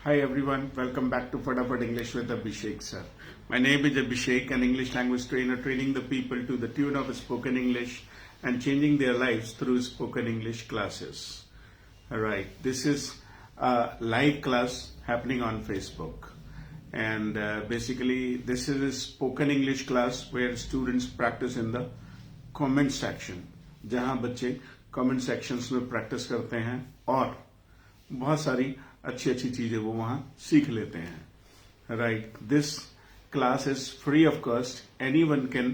Hi everyone, welcome back to Fadafat English with Abhishek sir. My name is Abhishek, an English language trainer training the people to the tune of spoken English and changing their lives through spoken English classes. Alright, this is a live class happening on Facebook. And basically this is a spoken English class where students practice in the comment section. जहां बच्चे comment sections में practice करते हैं और बहुत सारी अच्छी अच्छी चीजें वो वहां सीख लेते हैं. Right, this class is free of cost. Anyone can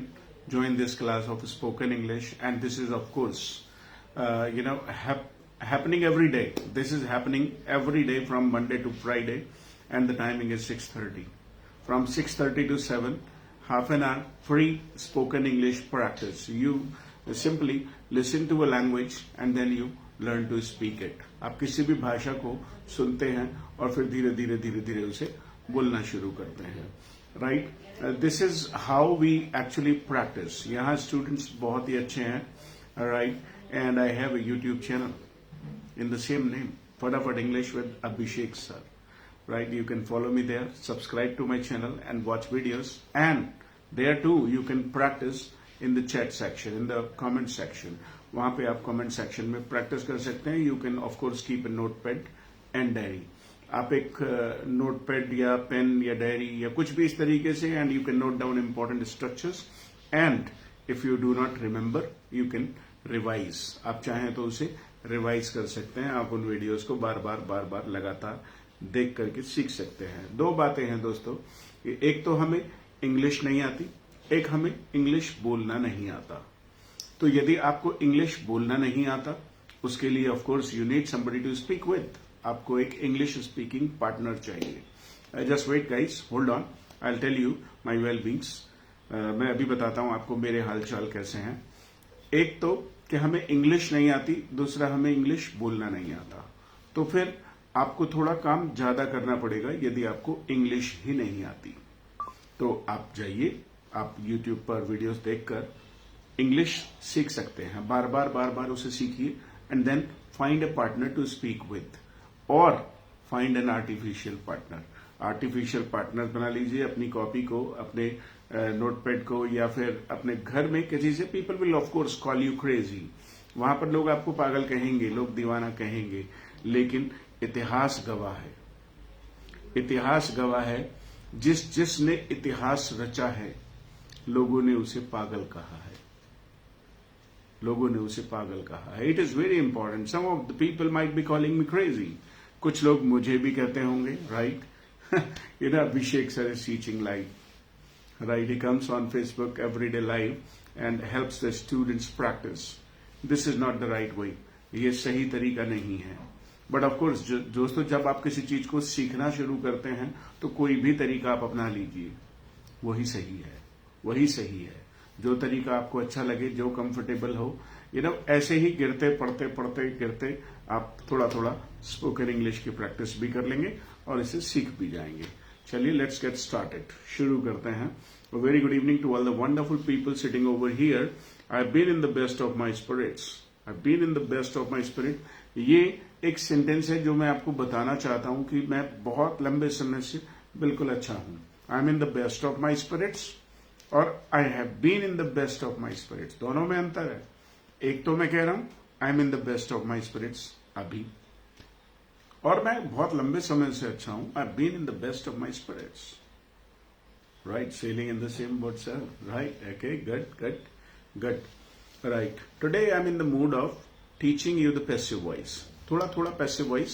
join this class of spoken English, and this is of course happening every day. This is happening every day from Monday to Friday, and the timing is 6:30. From 6:30 to 7, half an hour free spoken English practice. You simply listen to a language and then you learn to speak it. आप किसी भी भाषा को सुनते हैं और फिर धीरे धीरे उसे बोलना शुरू करते हैं. Right, this is how we actually practice. यहाँ स्टूडेंट्स बहुत ही अच्छे हैं. Right, and I have a YouTube channel in the same name, Fatafat English with Abhishek sir. Right, you can follow me there, subscribe to my channel and watch videos, and there too you can practice in the chat section, in the comment section. वहां पे आप comment section में practice कर सकते हैं. You can of course keep a notepad and diary. आप एक notepad या pen या diary या कुछ भी इस तरीके से, and you can note down important structures, and if you do not remember you can revise. आप चाहें तो उसे revise कर सकते हैं. आप उन videos को बार बार लगातार देख करके सीख सकते हैं. दो बातें हैं दोस्तों, एक तो हमें इंग्लिश नहीं आती, एक हमें इंग्लिश बोलना नहीं आता. तो यदि आपको इंग्लिश बोलना नहीं आता, उसके लिए of course you need somebody to speak with. आपको एक इंग्लिश स्पीकिंग पार्टनर चाहिए. Just wait guys, hold on, I will tell you my well beings. मैं अभी बताता हूं आपको मेरे हालचाल कैसे हैं. एक तो कि हमें इंग्लिश नहीं आती, दूसरा हमें इंग्लिश बोलना नहीं आता. तो फिर आपको थोड़ा काम ज्यादा करना पड़ेगा यदि आपको इंग्लिश ही नहीं आती. तो आप जाइए, आप YouTube पर वीडियोस देखकर इंग्लिश सीख सकते हैं. बार बार उसे सीखिए, and then find a partner to speak with, और find an artificial partner. Artificial partner बना लीजिए अपनी कॉपी को, अपने नोटपैड को, या फिर अपने घर में किसी से. People will of course call you crazy. वहां पर लोग आपको पागल कहेंगे, लोग दीवाना कहेंगे, लेकिन इतिहास गवाह है. इतिहास गवाह है, जिसने इतिहास रचा है, लोगों ने उसे पागल कहा है. लोगों ने उसे पागल कहा है. It is very important. Some of the people might be calling me crazy. कुछ लोग मुझे भी कहते होंगे, right. Abhishek sir is teaching live. Right, he comes on Facebook everyday live and helps the students practice. This is not the right way. ये सही तरीका नहीं है. बट ऑफ कोर्स दोस्तों, जब आप किसी चीज को सीखना शुरू करते हैं तो कोई भी तरीका आप अपना लीजिए, वही सही है. वही सही है. जो तरीका आपको अच्छा लगे, जो कंफर्टेबल हो. ऐसे ही गिरते पढ़ते आप थोड़ा स्पोकन इंग्लिश की प्रैक्टिस भी कर लेंगे और इसे सीख भी जाएंगे. चलिए, लेट्स गेट स्टार्टेड. शुरू करते हैं. Very good evening to all the wonderful people sitting over here. I have been in the best of my spirits. I have been in the best of my spirit. ये एक sentence है जो मैं आपको बताना चाहता हूं कि मैं बहुत लंबे समय से बिल्कुल अच्छा हूं. I am in the best of my spirits और I have been in the best of my spirits. दोनों में अंतर है. एक तो मैं कह रहा हूं I am in the best of my spirits अभी, और मैं बहुत लंबे समय से अच्छा हूं. I have been in the best of my spirits. Right, sailing in the same boat sir. Right, okay, good. Right, today I am in the mood of teaching you the passive voice. थोड़ा passive voice,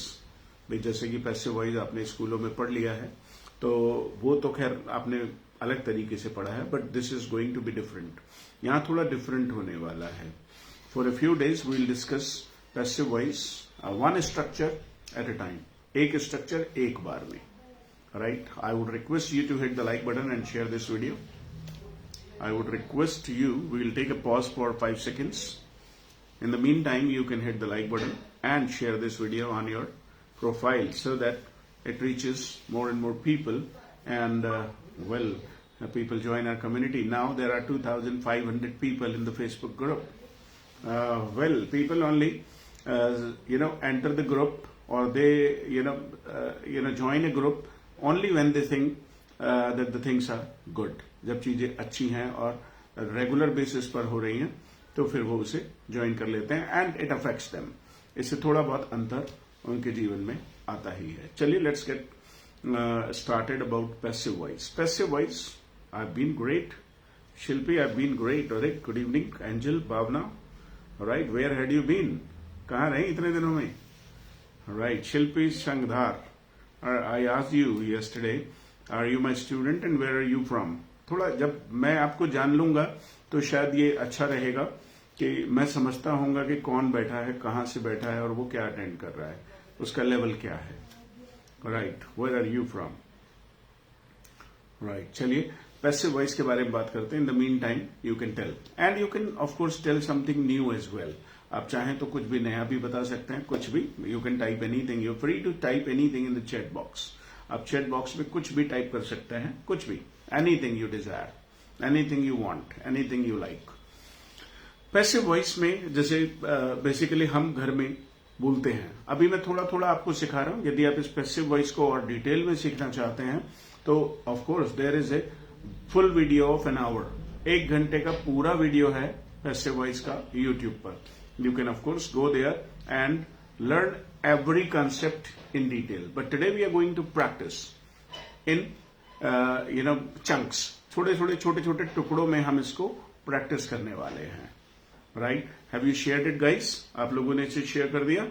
जैसे कि passive voice आपने स्कूलों में पढ़ लिया है, तो वो तो खैर आपने अलग तरीके से पढ़ा है, but this is going to be different. यहां थोड़ा डिफरेंट होने वाला है. For a few days we will discuss passive voice, one structure at a time. एक स्ट्रक्चर एक बार में. Right, I would request you to hit the like button and share this video. I would request you, we will take a pause for 5 seconds. In the meantime, you can hit the like button and share this video on your profile so that it reaches more and more people, and people join our community. Now there are 2,500 people in the Facebook group. People only enter the group, or they join a group only when they think that the things are good. जब चीजें अच्छी हैं और regular basis पर हो रही हैं तो फिर वो उसे ज्वाइन कर लेते हैं एंड इट अफेक्ट्स देम. इससे थोड़ा बहुत अंतर उनके जीवन में आता ही है. चलिए let's get started about passive voice. Passive voice, I've been great. Shilpi, I've been great. Alright, good evening. Angel, Bhavna. Alright, where had you been? कहाँ रहे इतने दिनों में? Alright, Shilpi Shangdhar. I asked you yesterday, are you my student and where are you from? थोड़ा जब मैं आपको जान लूंगा तो शायद ये अच्छा रहेगा कि मैं समझता हूंगा कि कौन बैठा है, कहाँ से बैठा है और वो क्या अटेंड कर रहा है, उसका लेवल क्या है. Right, where are you from. Right, चलिए पैसिव वॉइस के बारे में बात करते हैं. In the mean time you can tell and you can of course tell something new as well. आप चाहें तो कुछ भी नया भी बता सकते हैं, कुछ भी. You can type anything, you free to type anything in the chat box. आप चैट बॉक्स में कुछ भी टाइप कर सकते हैं, कुछ भी, anything you desire, anything you want, anything you like. Passive voice में जैसे बेसिकली हम घर में बोलते हैं. अभी मैं थोड़ा थोड़ा आपको सिखा रहा हूं. यदि आप इस पैसिव वॉइस को और डिटेल में सीखना चाहते हैं तो of course there is a full video of an hour. 1 घंटे का पूरा वीडियो है पैसिव वॉइस का यूट्यूब पर. You can of course go there and learn every concept in detail. But today we are going to practice in chunks. छोटे छोटे टुकड़ों में हम इसको प्रैक्टिस करने वाले हैं. Right, have you shared it guys? आप लोगों ने इसे शेयर कर दिया?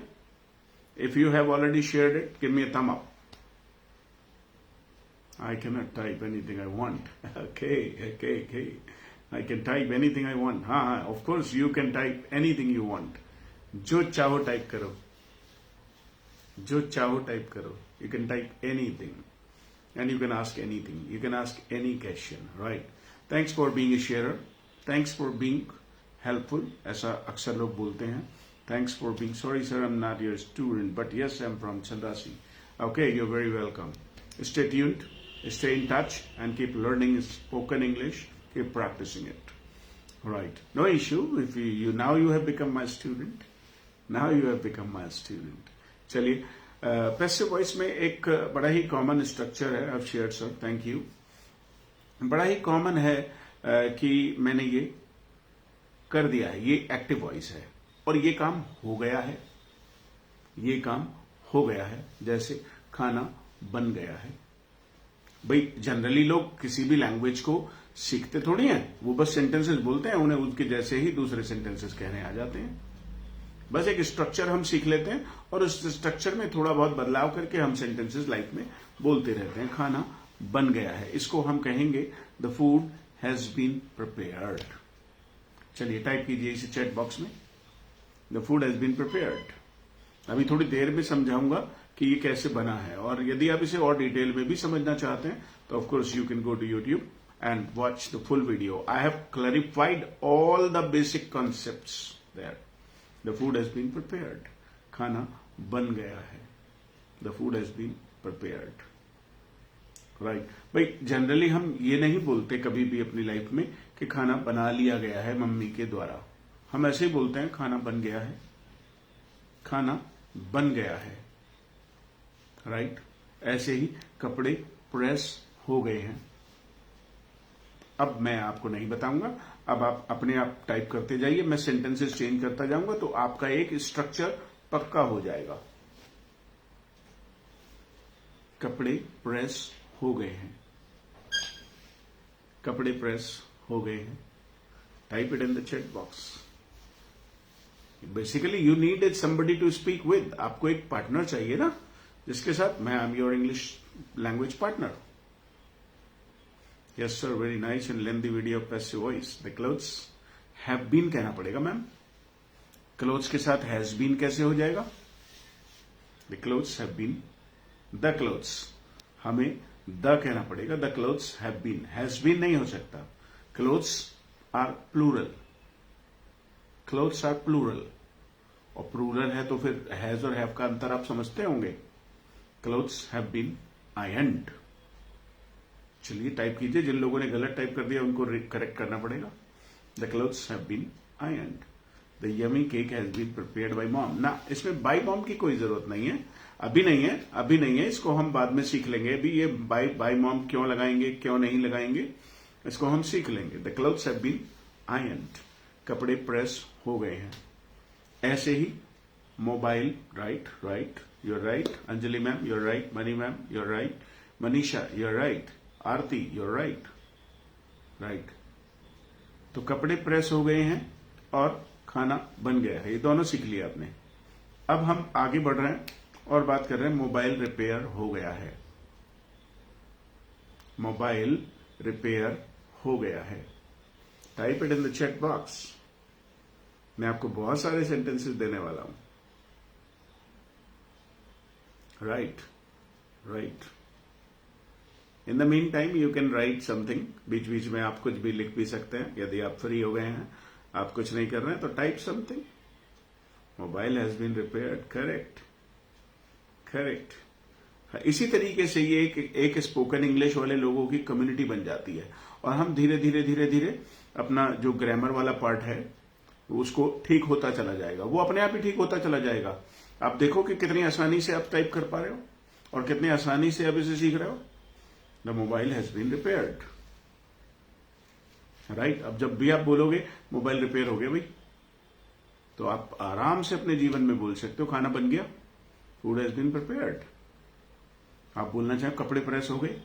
If you have already shared it, give me a thumb up. I cannot type anything I want. Okay. I can type anything I want. हाँ, of course you can type anything you want. जो चाहो type करो, जो चाहो type करो. You can type anything. And you can ask anything. You can ask any question, right? Thanks for being a sharer. Thanks for being helpful. ऐसा अक्सर लोग बोलते हैं. Thanks for being. Sorry sir, I'm not your student, but yes, I'm from Chandrasi. Okay, you're very welcome. Stay tuned. Stay in touch and keep learning spoken English. Keep practicing it. Right. No issue if you now you have become my student. Now you have become my student. चलिए, passive voice में एक बड़ा ही common structure है. I've shared sir. Thank you. बड़ा ही common है कि मैंने ये कर दिया है. ये एक्टिव वॉइस है और ये काम हो गया है. ये काम हो गया है. जैसे खाना बन गया है. भाई जनरली लोग किसी भी लैंग्वेज को सीखते थोड़ी हैं. वो बस सेंटेंसेस बोलते हैं, उन्हें उसके जैसे ही दूसरे सेंटेंसेस कहने आ जाते हैं. बस एक स्ट्रक्चर हम सीख लेते हैं और उस स्ट्रक्चर में थोड़ा बहुत बदलाव करके हम सेंटेंसेस लाइफ में बोलते रहते हैं. खाना बन गया है, इसको हम कहेंगे the food has been prepared. चलिए टाइप कीजिए इसे चैट बॉक्स में. The food has been prepared. अभी थोड़ी देर में समझाऊंगा कि ये कैसे बना है. और यदि आप इसे और डिटेल में भी समझना चाहते हैं तो of course you can go to YouTube and watch the full video. I have clarified all the basic concepts there. The food has been prepared. खाना बन गया है. The food has been prepared. Right. भाई generally हम ये नहीं बोलते कभी भी अपनी लाइफ में कि खाना बना लिया गया है मम्मी के द्वारा. हम ऐसे ही बोलते हैं खाना बन गया है. खाना बन गया है. राइट. ऐसे ही कपड़े प्रेस हो गए हैं. अब मैं आपको नहीं बताऊंगा. अब आप अपने आप टाइप करते जाइए. मैं सेंटेंसेस चेंज करता जाऊंगा तो आपका एक स्ट्रक्चर पक्का हो जाएगा. कपड़े प्रेस हो गए हैं. कपड़े प्रेस हो गए हैं. Type it in the chat box. Basically you need somebody to speak with. आपको एक पार्टनर चाहिए ना जिसके साथ. मैं I am your English language partner. Yes sir, very nice and lengthy video of passive voice. The clothes have been कहना पड़ेगा ma'am. Clothes के साथ हैज बीन कैसे हो जाएगा? The clothes have been. The clothes हमें द कहना पड़ेगा. The clothes have been. Has been नहीं हो सकता. Clothes are plural. Clothes are plural और प्लूरल है तो फिर हैज और हैव का अंतर आप समझते होंगे. Clothes have been ironed. चलिए टाइप कीजिए. जिन लोगों ने गलत टाइप कर दिया उनको करेक्ट करना पड़ेगा. The clothes have been ironed. The yummy cake has been prepared by mom. ना, इसमें बाय मॉम की कोई जरूरत नहीं है, अभी नहीं है, इसको हम बाद में सीख लेंगे। अभी ये बाय मॉम क्यों लगाएंगे, क्यों नहीं लगाएंगे, इसको हम सीख लेंगे। The clothes have been ironed, कपड़े प्रेस हो गए हैं। ऐसे ही mobile, right, you're right. Anjali ma'am, you're right. Mani ma'am, you're right. Manisha, you're right. Aarti, you're right. Right. तो कपड़े प्रेस हो गए हैं और खाना बन गया है, ये दोनों सीख लिया आपने। अब हम आगे बढ़ रहे हैं और बात कर रहे हैं मोबाइल रिपेयर हो गया है। मोबाइल रिपेयर हो गया है। Type it in the chat box. मैं आपको बहुत सारे सेंटेंसेस देने वाला हूं। Right. In the mean time you can write something, बीच बीच में आप कुछ भी लिख भी सकते हैं। यदि आप फ्री हो गए हैं, आप कुछ नहीं कर रहे हैं, तो type something. Mobile has been repaired, correct. इसी तरीके से ये एक स्पोकन इंग्लिश वाले लोगों की कम्युनिटी बन जाती है और हम धीरे धीरे अपना जो ग्रामर वाला पार्ट है उसको ठीक होता चला जाएगा, वो अपने आप ही ठीक होता चला जाएगा। आप देखो कि कितनी आसानी से आप टाइप कर पा रहे हो और कितनी आसानी से आप इसे सीख रहे हो। The mobile has been repaired, right. अब जब भी आप बोलोगे मोबाइल रिपेयर हो गया भाई, तो आप आराम से अपने जीवन में बोल सकते हो खाना बन गया, फूड हैज बीन प्रिपेयर्ड। आप बोलना चाहें कपड़े प्रेस हो गए,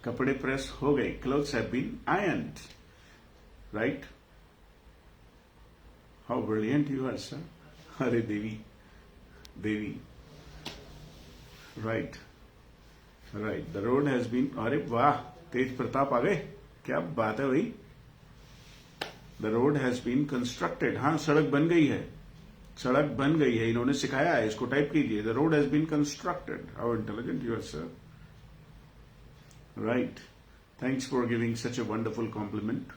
कपड़े प्रेस हो गए, clothes have been ironed, right. How brilliant you are sir. अरे Devi, right. The road has been, अरे वाह, तेज प्रताप आ गए, क्या बात है भाई। The road has been constructed, हाँ सड़क बन गई है, सड़क बन गई है, इन्होंने सिखाया है, इसको टाइप कीजिए। The road has been constructed. How intelligent you are sir, right. Thanks for giving such a wonderful compliment,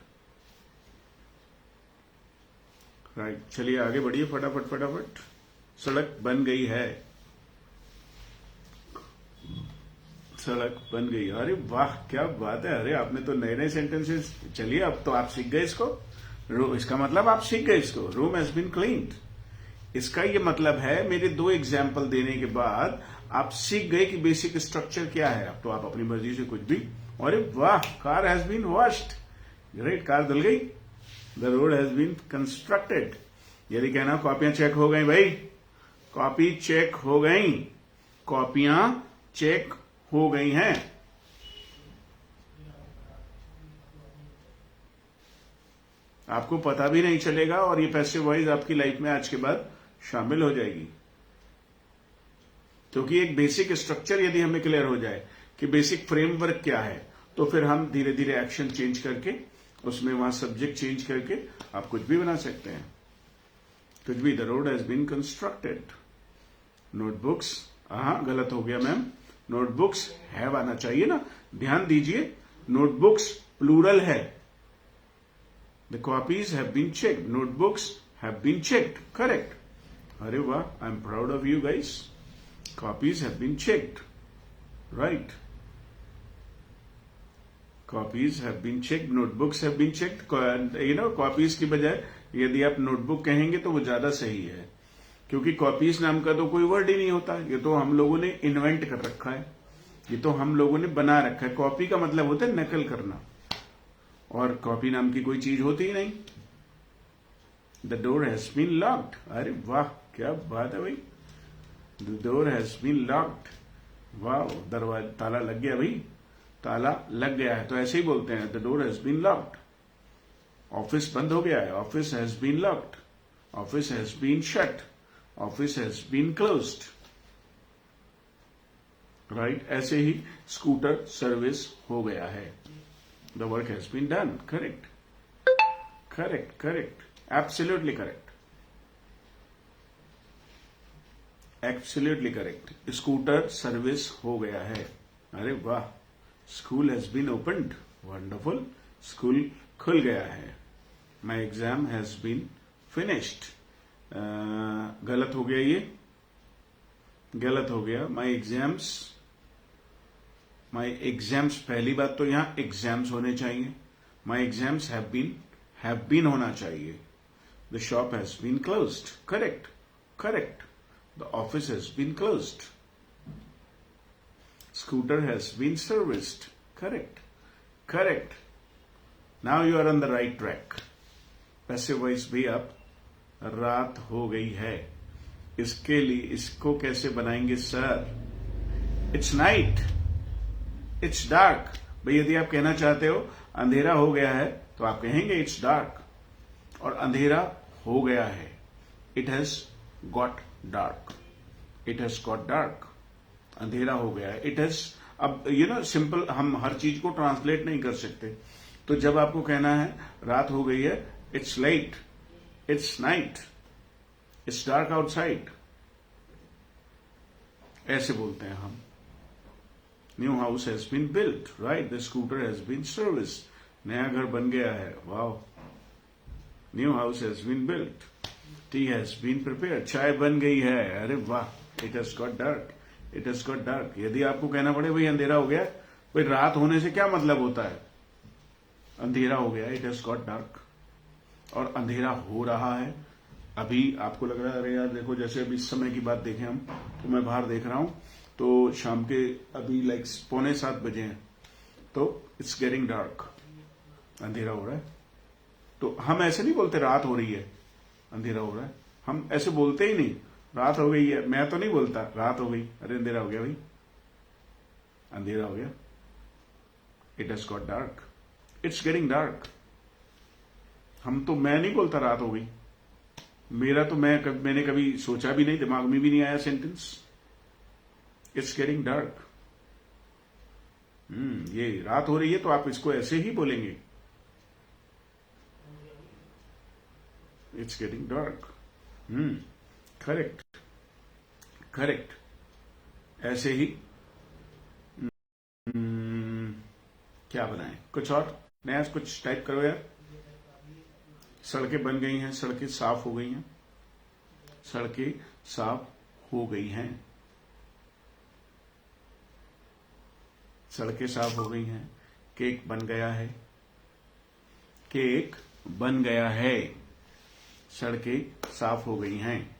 right. चलिए आगे बढ़िए फटाफट। सड़क बन गई है, सड़क बन गई, अरे वाह क्या बात है। अरे आपने तो नए सेंटेंसेस, चलिए अब तो आप सीख गए इसको। इसका मतलब आप सीख गए इसको। रूम हैज बीन क्लीन्ड, इसका ये मतलब है मेरे 2 एग्जाम्पल देने के बाद आप सीख गए कि बेसिक स्ट्रक्चर क्या है। अब तो आप अपनी मर्जी से कुछ भी, अरे वाह, car has been washed, great, car धुल गई। The road has been constructed. यदि कहना कॉपियां चेक हो गई भाई, कॉपी चेक हो गई, कॉपियां चेक हो गई हैं। आपको पता भी नहीं चलेगा और ये पैसिव वॉइस आपकी लाइफ में आज के बाद शामिल हो जाएगी, क्योंकि एक बेसिक स्ट्रक्चर यदि हमें क्लियर हो जाए कि बेसिक फ्रेमवर्क क्या है, तो फिर हम धीरे धीरे एक्शन चेंज करके उसमें वहां सब्जेक्ट चेंज करके आप कुछ भी बना सकते हैं, कुछ भी। The road has been constructed. Notebooks, हाँ गलत हो गया मैम, नोटबुक्स हैव आना चाहिए ना, ध्यान दीजिए, नोटबुक्स प्लूरल है। The copies have been checked, notebooks have been checked, correct. अरे वाह, I am proud of you guys. Copies have been checked, right. Copies have been checked, notebooks have been checked. Copies की बजाय यदि आप notebook कहेंगे तो वो ज्यादा सही है, क्योंकि कॉपीज नाम का तो कोई वर्ड ही नहीं होता, ये तो हम लोगों ने इन्वेंट कर रखा है, ये तो हम लोगों ने बना रखा है। कॉपी का मतलब होता है नकल करना, और कॉपी नाम की कोई चीज होती ही नहीं। The door has been locked, अरे वाह क्या बात है भाई, the door has been locked, वाह, दरवाजा ताला लग गया भाई, ताला लग गया है, तो ऐसे ही बोलते हैं, the door has been locked. Office बंद हो गया है, office has been locked, office has been shut, office has been closed, right. ऐसे ही स्कूटर सर्विस हो गया है, the work has been done, correct, absolutely correct, absolutely correct. Scooter service हो गया है, अरे वाह। School has been opened, wonderful, school खुल गया है। My exam has been finished, गलत हो गया, ये गलत हो गया। माई एग्जाम्स, पहली बात तो यहां एग्जाम्स होने चाहिए, माई एग्जाम्स हैव बीन होना चाहिए, The shop has been closed. Correct. Correct. The office has been closed. Scooter has been serviced. Correct. Correct. Now you are on the right track. Passive voice भी अब रात हो गई है. इसके लिए इसको कैसे बनाएंगे sir? It's night. It's dark. भाई यदि आप कहना चाहते हो अंधेरा हो गया है तो आप कहेंगे it's dark. और अंधेरा हो गया है. It has got dark. It has got dark. अंधेरा हो गया है. It has, अब सिंपल हम हर चीज को ट्रांसलेट नहीं कर सकते. तो जब आपको कहना है रात हो गई है, it's late. It's night. It's dark outside. ऐसे बोलते हैं हम. New house has been built, right? The scooter has been serviced. नया घर बन गया है. Wow. New house has been built. Tea has been prepared. चाय बन गई है. अरे वाह. It has got dark. It has got dark. यदि आपको कहना पड़े भाई अंधेरा हो गया, भाई रात होने से क्या मतलब होता है? अंधेरा हो गया. It has got dark. और अंधेरा हो रहा है. अभी आपको लग रहा है अरे यार देखो, जैसे अभी समय की बात देखें हम, तो मैं बाहर देख रहा हूं तो शाम के अभी 6:45 बजे हैं. तो इट्स गेटिंग डार्क. अंधेरा हो रहा है. तो हम ऐसे नहीं बोलते रात हो रही है, अंधेरा हो रहा है. हम ऐसे बोलते ही नहीं. रात हो गई है, मैं तो नहीं बोलता रात हो गई. अरे अंधेरा हो गया भाई, अंधेरा हो गया. It has got dark. It's getting dark. मैं नहीं बोलता रात हो गई. मेरा तो मैंने कभी सोचा भी नहीं, दिमाग में भी नहीं आया सेंटेंस. It's getting dark. ये रात हो रही है तो आप इसको ऐसे ही बोलेंगे. It's getting dark. Correct. Correct. ऐसे ही. क्या बनाएं? कुछ और नया कुछ टाइप करो यार. सड़कें बन गई हैं. सड़कें साफ हो गई हैं. सड़कें साफ हो गई हैं. सड़कें साफ हो गई हैं. केक बन गया है. केक बन गया है. सड़कें साफ हो गई हैं.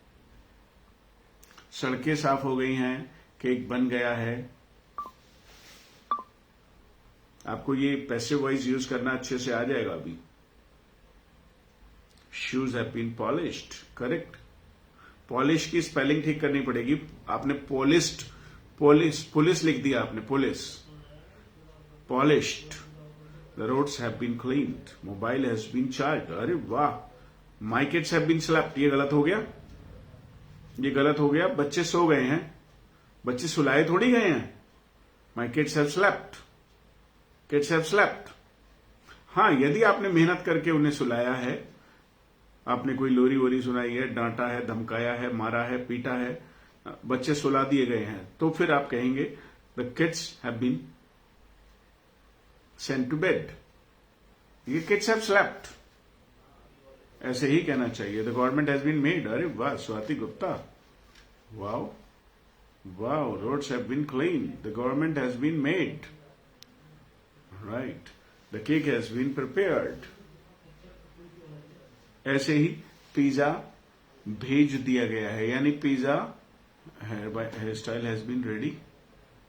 सड़कें साफ हो गई हैं. केक बन गया है. आपको ये पैसिव वॉइस यूज करना अच्छे से आ जाएगा अभी. Shoes have been polished. Correct. Polish की स्पेलिंग ठीक करनी पड़ेगी. आपने पॉलिश्ड, पुलिस लिख दिया आपने. Police. Polished. The roads have been cleaned. Mobile has been charge. अरे वाह. My kids have been slapped. ये गलत हो गया. ये गलत हो गया. बच्चे सो गए हैं. बच्चे सुलाए थोड़ी गए हैं. माई kids have slapped. Kids have slapped. हाँ, यदि आपने मेहनत करके उन्हें सुलाया है, आपने कोई लोरी वोरी सुनाई है, डांटा है, धमकाया है, मारा है, पीटा है, बच्चे सुला दिए गए हैं, तो फिर आप कहेंगे the kids have been sent to bed. ये किड्स हैव स्लैप्ड. ऐसे ही कहना चाहिए. The government has been made. अरे वाह Swati Gupta. Wow wow. Roads have been clean. The government has been made. Right. The cake has been prepared. ऐसे ही pizza भेज दिया गया है. यानी pizza hair style has been ready.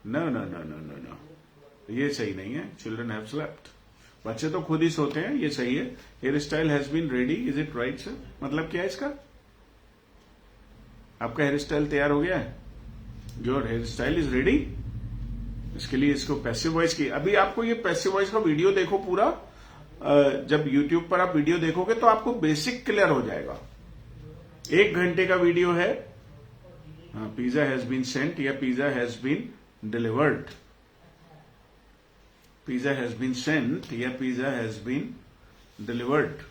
No no no no no no. ये सही नहीं है. Children have slept. बच्चे तो खुद ही सोते हैं. ये सही है. Hair style has been ready. Is it right sir? मतलब क्या है इसका? आपका हेयर स्टाइल तैयार हो गया है. Your hair style is ready. इसके लिए इसको पैसिव वॉइस की. अभी आपको ये पैसिव वॉइस का वीडियो देखो पूरा. जब YouTube पर आप वीडियो देखोगे तो आपको बेसिक क्लियर हो जाएगा. 1 घंटे का वीडियो है. पिज्जा हैज बीन सेंट या pizza has been delivered. Pizza has been sent या pizza has been delivered.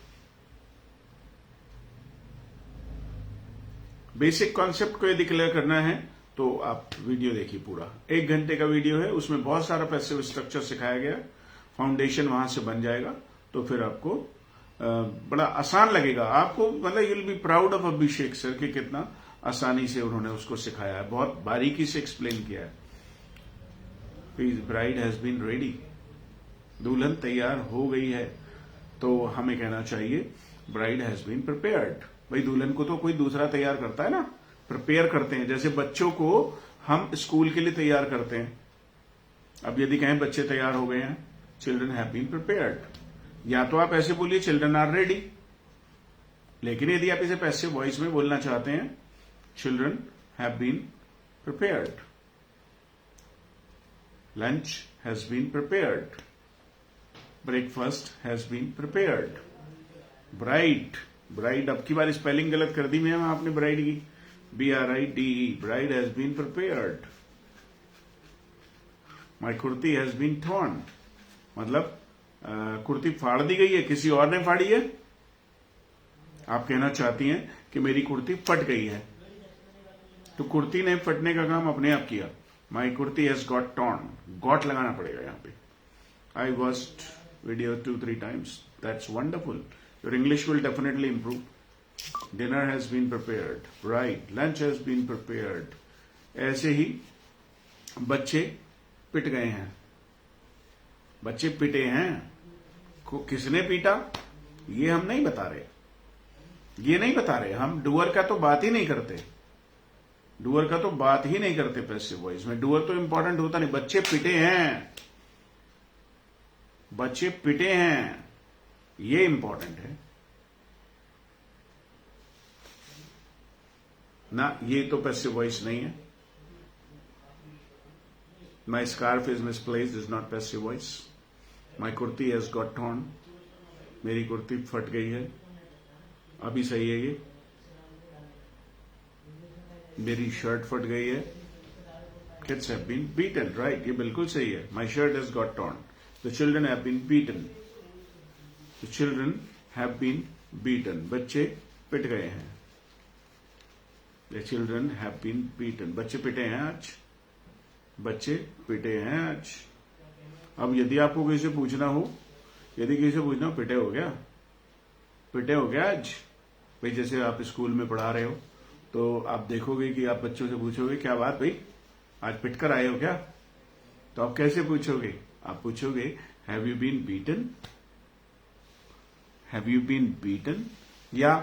Basic concept को यदि क्लियर करना है तो आप वीडियो देखिए पूरा. 1 घंटे का वीडियो है. उसमें बहुत सारा पैसिव स्ट्रक्चर सिखाया गया. फाउंडेशन वहां से बन जाएगा. तो फिर आपको बड़ा आसान लगेगा. आपको मतलब you will be proud of Abhishek sir कि कितना आसानी से उन्होंने उसको सिखाया है. बहुत बारीकी से एक्सप्लेन किया है. Bride has been ready. दुल्हन तैयार हो गई है. तो हमें कहना चाहिए ब्राइड हैज बीन प्रिपेयर्ड। भाई दुल्हन को तो कोई दूसरा तैयार करता है ना, प्रिपेयर करते हैं। जैसे बच्चों को हम स्कूल के लिए तैयार करते हैं। अब यदि कहें बच्चे तैयार हो गए हैं, चिल्ड्रन हैव बीन प्रिपेयर्ड। या तो आप ऐसे बोलिए चिल्ड्रन आर रेडी, लेकिन यदि आप इसे पैसिव वॉइस में बोलना चाहते हैं, children have been prepared, lunch has been prepared, breakfast has been prepared. Bride, bride अब की बार स्पेलिंग गलत कर दी मैम आपने ब्राइड की, BRIDE, bride has been prepared. My kurti has been torn, मतलब कुर्ती फाड़ दी गई है, किसी और ने फाड़ी है। आप कहना चाहती हैं कि मेरी कुर्ती फट गई है, तो कुर्ती ने फटने का काम अपने आप किया। My kurti has got torn, got लगाना पड़ेगा यहां पे। I watched video 2-3 times. That's wonderful. Your English will definitely improve. Dinner has been prepared. Right. Lunch has been prepared. ऐसे ही बच्चे पिट गए हैं, बच्चे पिटे हैं। किसने पीटा ये हम नहीं बता रहे, ये नहीं बता रहे हम। डुअर का तो बात ही नहीं करते, डुअर का तो बात ही नहीं करते पैसिव वॉइस में। डुअर तो इंपॉर्टेंट होता नहीं। बच्चे पिटे हैं, बच्चे पिटे हैं, ये इंपॉर्टेंट है ना, ये तो पैसिव वॉइस नहीं है। My scarf is misplaced is not passive voice. My kurti has got torn, मेरी कुर्ती फट गई है, अभी सही है ये। मेरी शर्ट फट गई है। Kids have been beaten, right, ये बिल्कुल सही है। My shirt has got torn. The children have been beaten. The children have been beaten. बच्चे पिट गए हैं। The children have been beaten. बच्चे पिटे हैं आज, बच्चे पिटे हैं आज। अब यदि आपको किसी से पूछना हो, यदि किसी से पूछना हो पिटे हो गया, पिटे हो गया आज, भाई जैसे आप स्कूल में पढ़ा रहे हो तो आप देखोगे कि आप बच्चों से पूछोगे क्या बात भाई आज पिट कर आए हो क्या, तो आप कैसे पूछोगे? आप पूछोगे have you been beaten, have you been beaten. या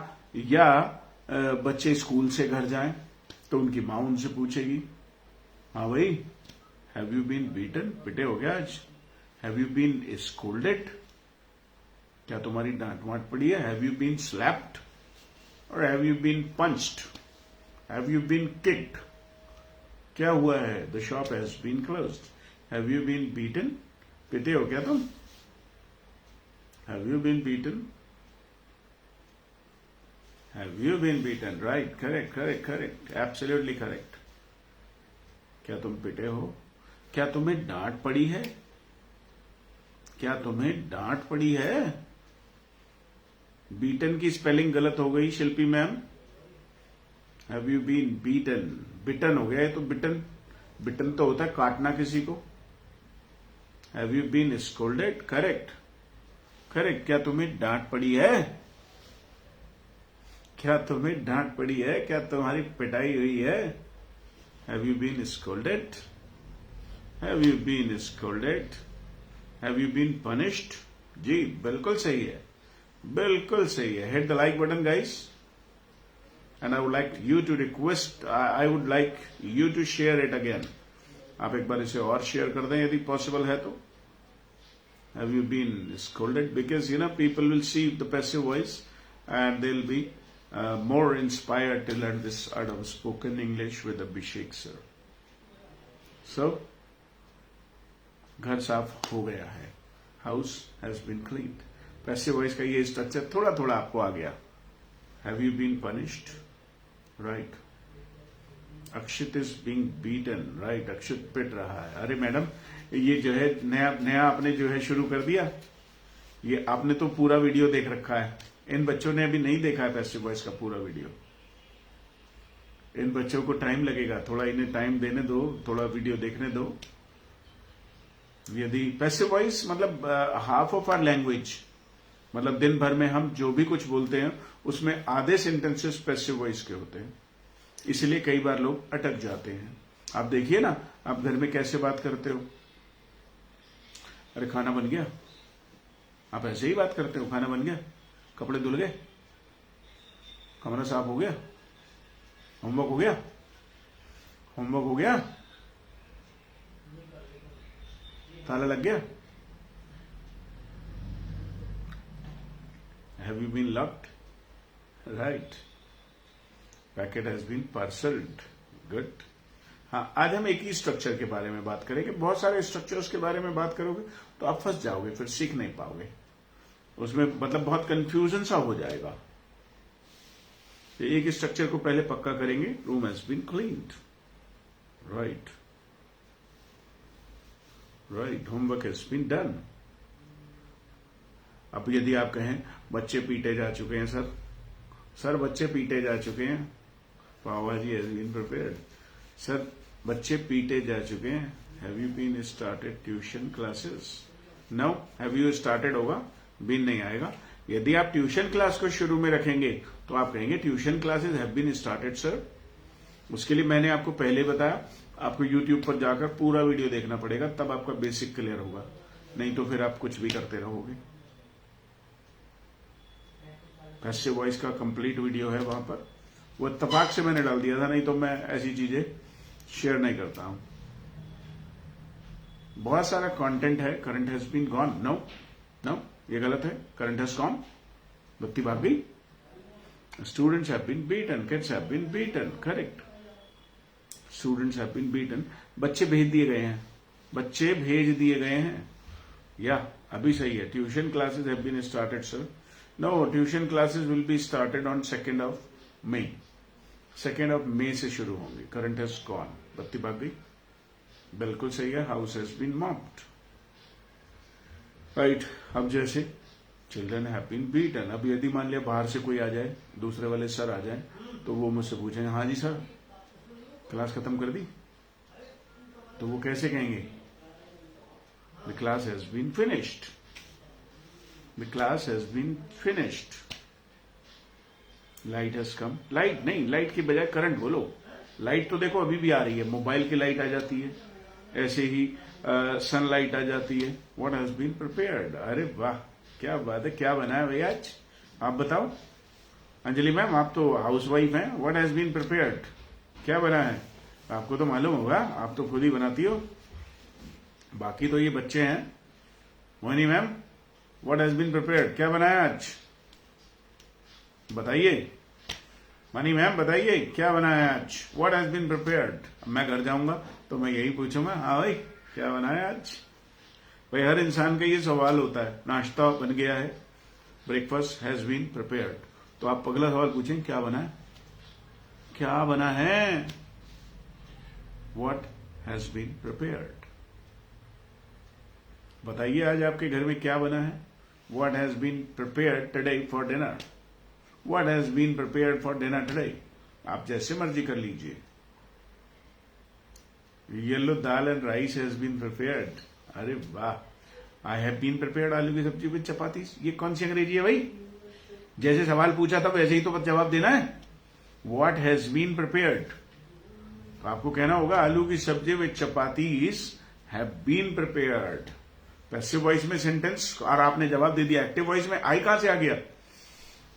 बच्चे स्कूल से घर जाएं तो उनकी मां उनसे पूछेगी हाँ भाई हैव यू बीन बीटन, पिटे हो गया आज। हैव यू बीन स्कोल्डेड, क्या तुम्हारी डांट वांट पड़ी है। हैव यू बीन स्लैप्ड और have you been punched, have you been kicked, क्या हुआ है। The shop has been closed. Have you been beaten, पिटे हो क्या तुम। Have you been beaten, have you been beaten, right, correct correct correct, absolutely correct. क्या तुम पिटे हो, क्या तुम्हें डांट पड़ी है, क्या तुम्हें डांट पड़ी है। बीटन की स्पेलिंग गलत हो गई Shilpi ma'am. Have you been beaten, beaten हो गया है, तो बिटन, बिटन तो होता है काटना किसी को। Have you been scolded, correct correct. क्या तुम्हें डांट पड़ी है, क्या तुम्हें डांट पड़ी है, क्या तुम्हारी पिटाई हुई है। Have you been scolded, have you been scolded, have you been punished. जी बिल्कुल सही है, बिल्कुल सही है। Hit the like button guys, and I would like you to request, I would like you to share it again. आप एक बार इसे और शेयर कर दें यदि पॉसिबल है तो। Have you been scolded, because you know people will see the passive voice and they will be more inspired to learn this art of spoken English with Abhishek sir. So, घर साफ हो गया है, house has been cleaned. Passive voice का ये structure थोड़ा थोड़ा आपको आ गया। Have you been punished? Right. Akshit is being beaten. Right. अक्षित पिट रहा है। अरे मैडम ये जो है नया आपने जो है शुरू कर दिया, ये आपने तो पूरा वीडियो देख रखा है। इन बच्चों ने अभी नहीं देखा है पैसिव वॉइस का पूरा वीडियो। इन बच्चों को टाइम लगेगा, थोड़ा इन्हें टाइम देने दो, थोड़ा वीडियो देखने दो। यदि पैसिव वॉइस मतलब हाफ ऑफ आवर लैंग्वेज, मतलब दिन भर में हम जो भी कुछ बोलते हैं उसमें आधे सेंटेंसेस पैसिव वॉइस के होते हैं, इसलिए कई बार लोग अटक जाते हैं। आप देखिए ना, आप घर में कैसे बात करते हो। अरे खाना बन गया, आप ऐसे ही बात करते हो, खाना बन गया, कपड़े धुल गए, कमरा साफ हो गया? होमवर्क हो गया? होमवर्क हो गया? ताला लग गया? Have you been locked? Right. Packet has been parceled. Good. हाँ, आज हम एक ही स्ट्रक्चर के बारे में बात करेंगे। बहुत सारे स्ट्रक्चर्स के बारे में बात करोगे तो आप फंस जाओगे, फिर सीख नहीं पाओगे। उसमें मतलब बहुत कंफ्यूजन सा हो जाएगा। तो एक स्ट्रक्चर को पहले पक्का करेंगे। Room has been cleaned. Right right. Homework has been done. अब यदि आप कहें बच्चे पीटे जा चुके हैं सर बच्चे पीटे जा चुके हैं, पाव भाजी हैज बीन प्रिपेयर्ड। सर बच्चे पीटे जा चुके हैं। Have you been started tuition classes? No. Have you started होगा, बीन नहीं आएगा। यदि आप ट्यूशन क्लास को शुरू में रखेंगे तो आप कहेंगे tuition classes have been started sir. उसके लिए मैंने आपको पहले बताया, आपको यूट्यूब पर जाकर पूरा वीडियो देखना पड़ेगा, तब आपका बेसिक क्लियर होगा, नहीं तो फिर आप कुछ भी करते रहोगे। पैसिव वॉइस का कंप्लीट वीडियो है वहां पर, वो इत्तेफाक से मैंने डाल दिया था, नहीं तो मैं ऐसी चीजें शेयर नहीं करता हूं। बहुत सारा कंटेंट है। Current has been gone. No no, ये गलत है। करंट हैज गॉन, बत्ती भाग गई। Students have been beaten, kids have been beaten. Correct, students have been beaten. बच्चे भेज दिए गए हैं, बच्चे भेज दिए गए हैं, या अभी सही है। Tuition classes have been started sir. No, tuition classes will be started on 2 May. 2 मई से शुरू होंगे। करंट हैज गॉन, बत्ती भाग गई, बिल्कुल सही है। House has been mopped. Right. अब जैसे चिल्ड्रन हैव बीन बीटन, अब यदि मान लिया बाहर से कोई आ जाए, दूसरे वाले सर आ जाए, तो वो मुझसे पूछेंगे हाँ जी सर क्लास खत्म कर दी, तो वो कैसे कहेंगे? The class has been finished. The class has been finished. Light has come. Light नहीं, लाइट की बजाय करंट बोलो। लाइट तो देखो अभी भी आ रही है, मोबाइल की लाइट आ जाती है, ऐसे ही सनलाइट आ जाती है। What has been prepared. अरे वाह, क्या बात है। क्या बना है भैया आज, आप बताओ। अंजलि मैम, आप तो हाउसवाइफ हैं। व्हाट हैज बीन प्रिपेयर्ड, क्या बना है? आपको तो मालूम होगा, आप तो खुद ही बनाती हो, बाकी तो ये बच्चे हैं। Mohini ma'am, what has been prepared, क्या बना है आज, बताइए। मनी मैम बताइए, क्या बना है आज? What has been prepared. मैं घर जाऊंगा तो मैं यही पूछूंगा, हाँ भाई क्या बना है आज। भाई हर इंसान का ये सवाल होता है। नाश्ता बन गया है, ब्रेकफास्ट हैज बीन प्रिपेयर्ड, तो आप अगला सवाल पूछें क्या बना है, क्या बना है। व्हाट हैज बीन प्रिपेयर्ड, बताइए आज आपके घर में क्या बना है। What has been prepared today for dinner. What has been prepared for dinner today? आप जैसे मर्जी कर लीजिए। Yellow dal and rice has been prepared. अरे वाह। आई हैव बीन प्रिपेयर्ड आलू की सब्जी विद चपाती। ये कौन सी अंग्रेजी है भाई? जैसे सवाल पूछा था वैसे ही तो जवाब देना है। What has been prepared, तो आपको कहना होगा आलू की sabzi with chapatis have been prepared. Passive voice में सेंटेंस, और आपने जवाब दे दिया। एक्टिव वॉइस में आई कहां से आ गया?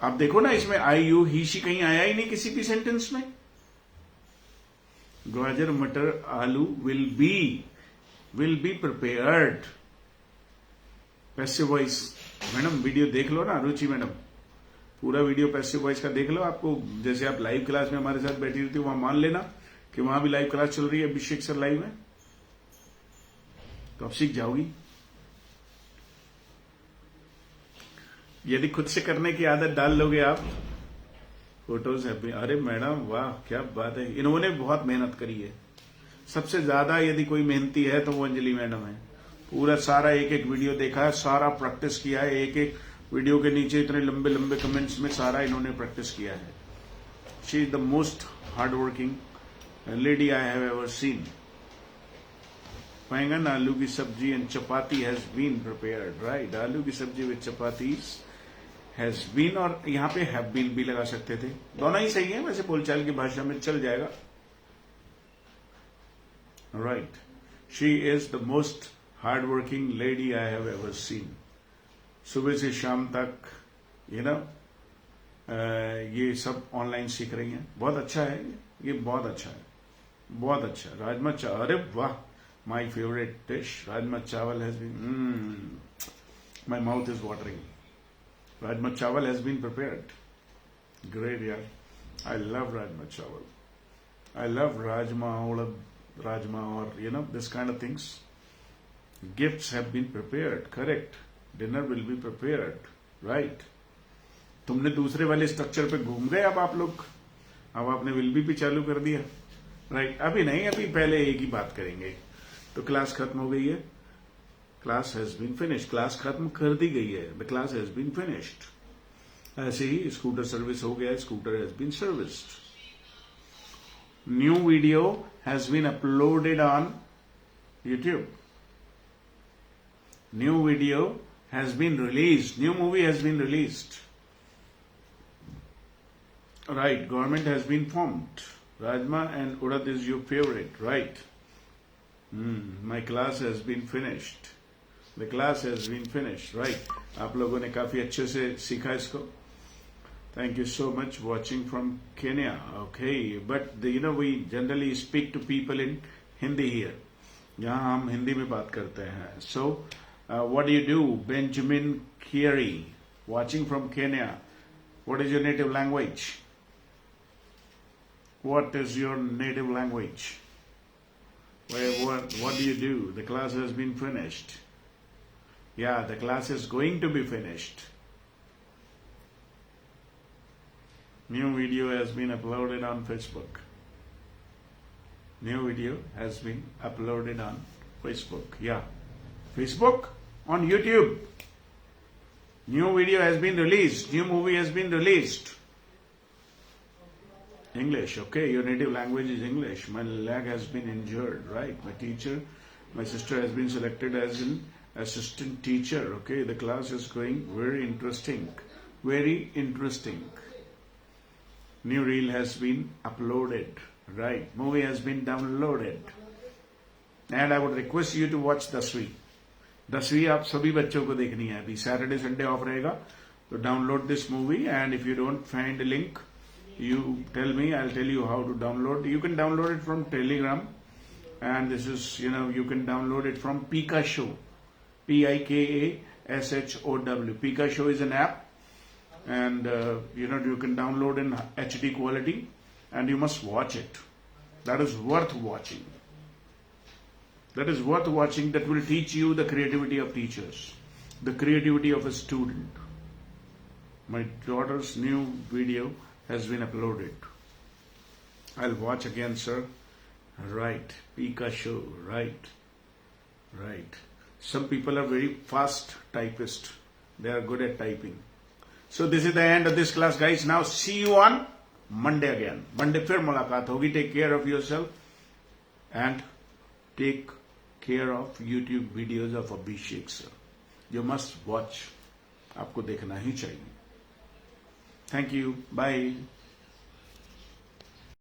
आप देखो ना, इसमें आई यू ही शी कहीं आया ही नहीं किसी भी सेंटेंस में। गाजर मटर आलू will be prepared. Passive voice. Madam video देख लो ना, रुचि मैडम, पूरा वीडियो पैसिव वॉइस का देख लो। आपको जैसे आप लाइव क्लास में हमारे साथ बैठी रहती हो, वहां मान लेना कि वहां भी लाइव क्लास चल रही है अभिषेक सर लाइव में, तो आप सीख जाओगी। यदि खुद से करने की आदत डाल लोगे आप। फोटोज है, अरे मैडम वाह क्या बात है, इन्होंने बहुत मेहनत करी है। सबसे ज्यादा यदि कोई मेहनती है तो वो अंजलि मैडम है। पूरा सारा एक एक वीडियो देखा है, सारा प्रैक्टिस किया है, एक एक वीडियो के नीचे इतने लंबे लंबे कमेंट्स में सारा इन्होंने प्रैक्टिस किया है। She is the most hard working lady I have ever seen. Baingan aloo की sabzi and chapati has been prepared. Right, आलू की sabzi with chapatis has been, और यहां पे हैव बीन भी लगा सकते थे, दोनों ही सही है, वैसे बोलचाल की भाषा में चल जाएगा। Right, she is the most hard working lady I have ever scene. सुबह से शाम तक ये सब ऑनलाइन सीख रही हैं। बहुत अच्छा है ये बहुत अच्छा है, बहुत अच्छा। राजमा चावल, अरे वाह, my favourite dish rajma chawal has been, my mouth is watering. Rajma chawal has been prepared, great यार, आई लव राजमा चावल, I love rajma, urad rajma, or this kind of things. Gifts have been prepared, correct? Dinner will be prepared, right? तुमने दूसरे वाले structure पे घूम गए अब आप लोग, अब आपने विल भी चालू कर दिया, राइट? अभी नहीं, अभी पहले एक ही बात करेंगे। तो क्लास खत्म हो गई है, क्लास हैज बीन फिनिश्ड, क्लास खत्म कर दी गई है, the class has been finished. ऐसे ही स्कूटर सर्विस हो गया, scooter has been serviced. New video has been uploaded on YouTube. New video has been released. New movie has been released. Right, government has been formed. Rajma and Urad is your favorite, right? My class has been finished. The class has been finished, right? आप लोगों ने काफी अच्छे से सीखा इसको। Thank you so much watching from Kenya. Okay, but we generally speak to people in Hindi here. यहाँ हम हिंदी में बात करते हैं. So, what do you do? Benjamin Kiri, watching from Kenya. What is your native language? What is your native language? What do you do? The class has been finished. Yeah, the class is going to be finished. New video has been uploaded on Facebook. New video has been uploaded on Facebook. Yeah. Facebook on YouTube. New video has been released. New movie has been released. English, okay. Your native language is English. My leg has been injured, right? My sister has been selected as an assistant teacher. Okay, the class is going very interesting. Very interesting. New reel has been uploaded, right? Movie has been downloaded. And I would request you to watch 10वीं। 10वीं आप सभी बच्चों को देखनी है। अभी Saturday Sunday off रहेगा, तो download this movie, and if you don't find link, you tell me, I'll tell you how to download. You can download it from Telegram, and this is, you can download it from Pikashow. Pikashow. Pikashow is an app. And you can download in HD quality, and you must watch it. That is worth watching. That is worth watching. That will teach you the creativity of teachers, the creativity of a student. My daughter's new video has been uploaded. I'll watch again, sir. Right, Pikashow. Right. Some people are very fast typists. They are good at typing. So this is the end of this class, guys. Now see you on Monday again. Monday फिर मुलाकात होगी. Take care of yourself and take care of YouTube videos of Abhishek sir. You must watch. आपको देखना ही चाहिए. Thank you. Bye.